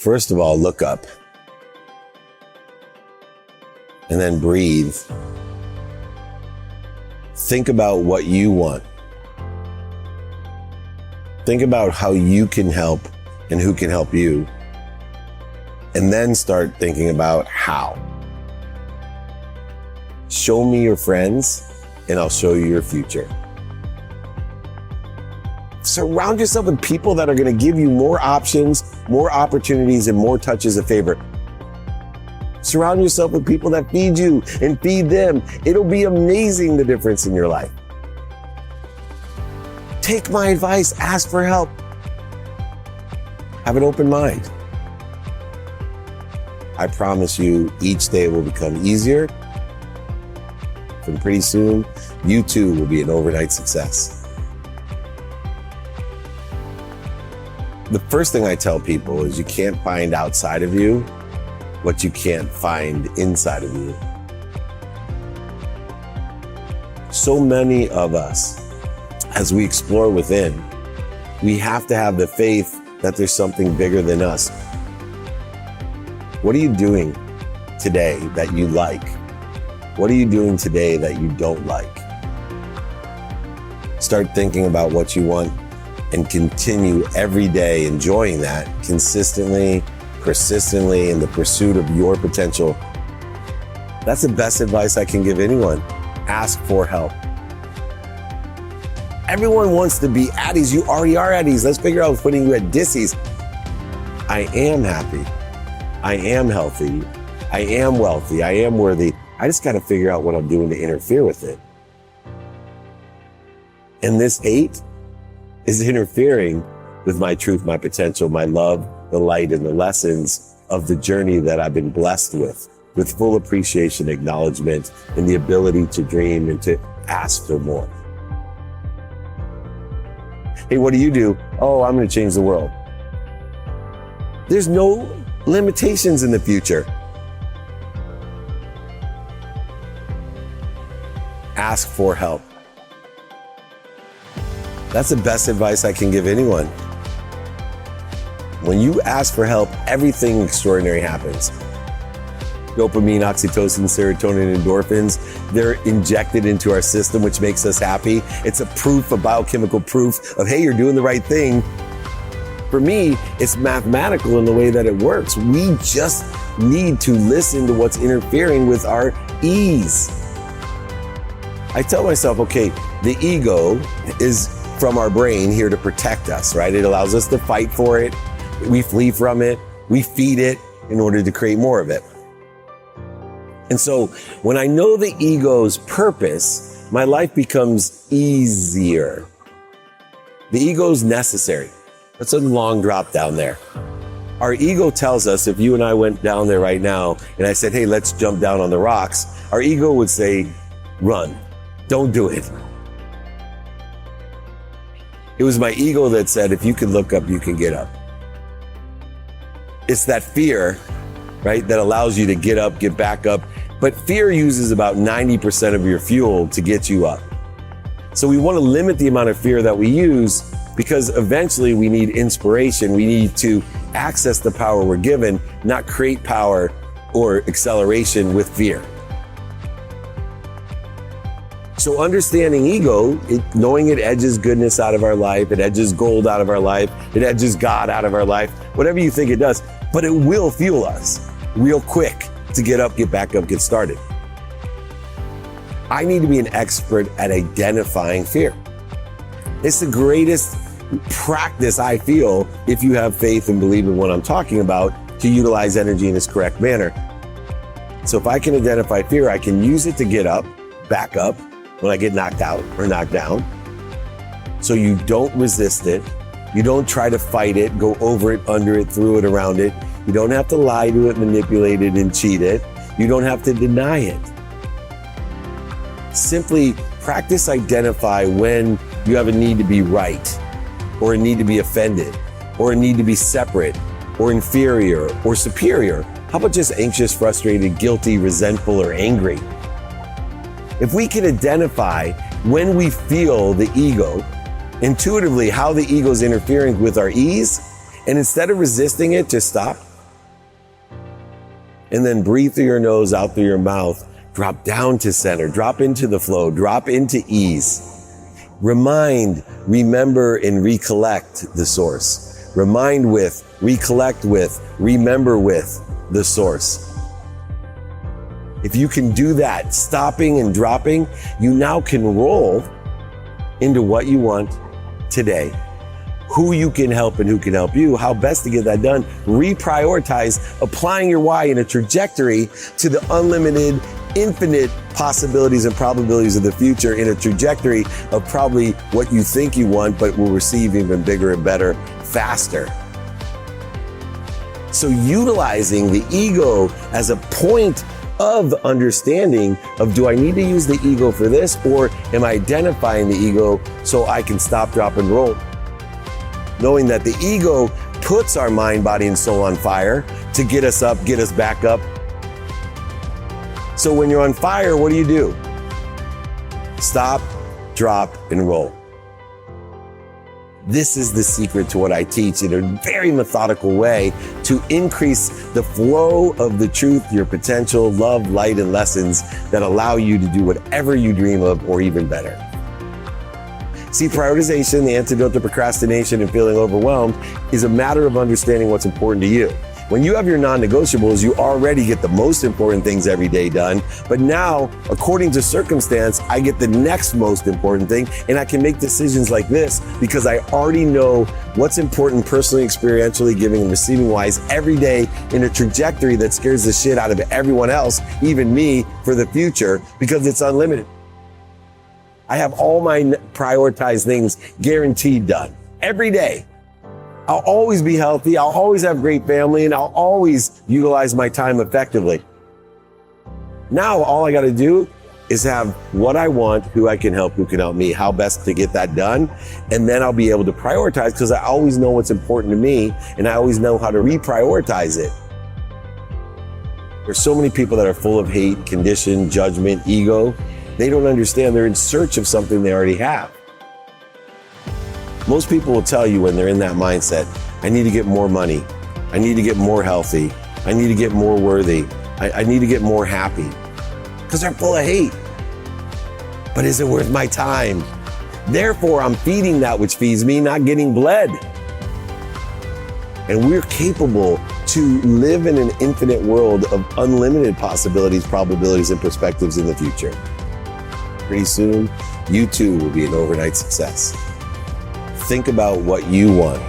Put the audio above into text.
First of all, look up. And then breathe. Think about what you want. Think about how you can help and who can help you. And then start thinking about how. Show me your friends and I'll show you your future. Surround yourself with people that are going to give you more options, more opportunities, and more touches of favor. Surround yourself with people that feed you and feed them. It'll be amazing, the difference in your life. Take my advice, ask for help. Have an open mind. I promise you, each day will become easier. And pretty soon, you too will be an overnight success. The first thing I tell people is you can't find outside of you what you can't find inside of you. So many of us, as we explore within, we have to have the faith that there's something bigger than us. What are you doing today that you like? What are you doing today that you don't like? Start thinking about what you want and continue every day enjoying that consistently, persistently in the pursuit of your potential. That's the best advice I can give anyone. Ask for help. Everyone wants to be Addies. You already are Addies. Let's figure out putting you at Dissies. I am happy. I am healthy. I am wealthy. I am worthy. I just got to figure out what I'm doing to interfere with it. And this 8 is interfering with my truth, my potential, my love, the light, and the lessons of the journey that I've been blessed with full appreciation, acknowledgement, and the ability to dream and to ask for more. Hey, what do? Oh, I'm going to change the world. There's no limitations in the future. Ask for help. That's the best advice I can give anyone. When you ask for help, everything extraordinary happens. Dopamine, oxytocin, serotonin, endorphins, they're injected into our system, which makes us happy. It's a biochemical proof of, hey, you're doing the right thing. For me, it's mathematical in the way that it works. We just need to listen to what's interfering with our ease. I tell myself, okay, the ego is from our brain here to protect us, right? It allows us to fight for it. We flee from it. We feed it in order to create more of it. And so when I know the ego's purpose, my life becomes easier. The ego's necessary. That's a long drop down there. Our ego tells us, if you and I went down there right now and I said, hey, let's jump down on the rocks, our ego would say, run, don't do it. It was my ego that said, if you can look up, you can get up. It's that fear, right, that allows you to get up, get back up. But fear uses about 90% of your fuel to get you up. So we want to limit the amount of fear that we use because eventually we need inspiration. We need to access the power we're given, not create power or acceleration with fear. So understanding ego, knowing it edges goodness out of our life, it edges gold out of our life, it edges God out of our life, whatever you think it does, but it will fuel us real quick to get up, get back up, get started. I need to be an expert at identifying fear. It's the greatest practice I feel if you have faith and believe in what I'm talking about to utilize energy in its correct manner. So if I can identify fear, I can use it to get up, back up, when I get knocked out or knocked down. So you don't resist it. You don't try to fight it, go over it, under it, through it, around it. You don't have to lie to it, manipulate it, and cheat it. You don't have to deny it. Simply practice identify when you have a need to be right, or a need to be offended, or a need to be separate, or inferior, or superior. How about just anxious, frustrated, guilty, resentful, or angry? If we can identify when we feel the ego, intuitively how the ego is interfering with our ease, and instead of resisting it, just stop, and then breathe through your nose, out through your mouth. Drop down to center, drop into the flow, drop into ease. Remind, remember, and recollect the source. Remind with, recollect with, remember with the source. If you can do that, stopping and dropping, you now can roll into what you want today. Who you can help and who can help you, how best to get that done. Reprioritize, applying your why in a trajectory to the unlimited, infinite possibilities and probabilities of the future in a trajectory of probably what you think you want, but will receive even bigger and better, faster. So utilizing the ego as a point of understanding of, do I need to use the ego for this, or am I identifying the ego so I can stop, drop, and roll? Knowing that the ego puts our mind, body, and soul on fire to get us up, get us back up. So when you're on fire, what do? Stop, drop, and roll. This is the secret to what I teach in a very methodical way to increase the flow of the truth, your potential, love, light, and lessons that allow you to do whatever you dream of, or even better. See, prioritization, the antidote to procrastination and feeling overwhelmed, is a matter of understanding what's important to you. When you have your non-negotiables, you already get the most important things every day done. But now, according to circumstance, I get the next most important thing, and I can make decisions like this because I already know what's important personally, experientially, giving and receiving wise every day in a trajectory that scares the shit out of everyone else, even me, for the future, because it's unlimited. I have all my prioritized things guaranteed done every day. I'll always be healthy. I'll always have great family, and I'll always utilize my time effectively. Now, all I got to do is have what I want, who I can help, who can help me, how best to get that done. And then I'll be able to prioritize because I always know what's important to me, and I always know how to reprioritize it. There's so many people that are full of hate, condition, judgment, ego. They don't understand they're in search of something they already have. Most people will tell you when they're in that mindset, I need to get more money. I need to get more healthy. I need to get more worthy. I need to get more happy. Because they're full of hate. But is it worth my time? Therefore, I'm feeding that which feeds me, not getting bled. And we're capable to live in an infinite world of unlimited possibilities, probabilities, and perspectives in the future. Pretty soon, you too will be an overnight success. Think about what you want.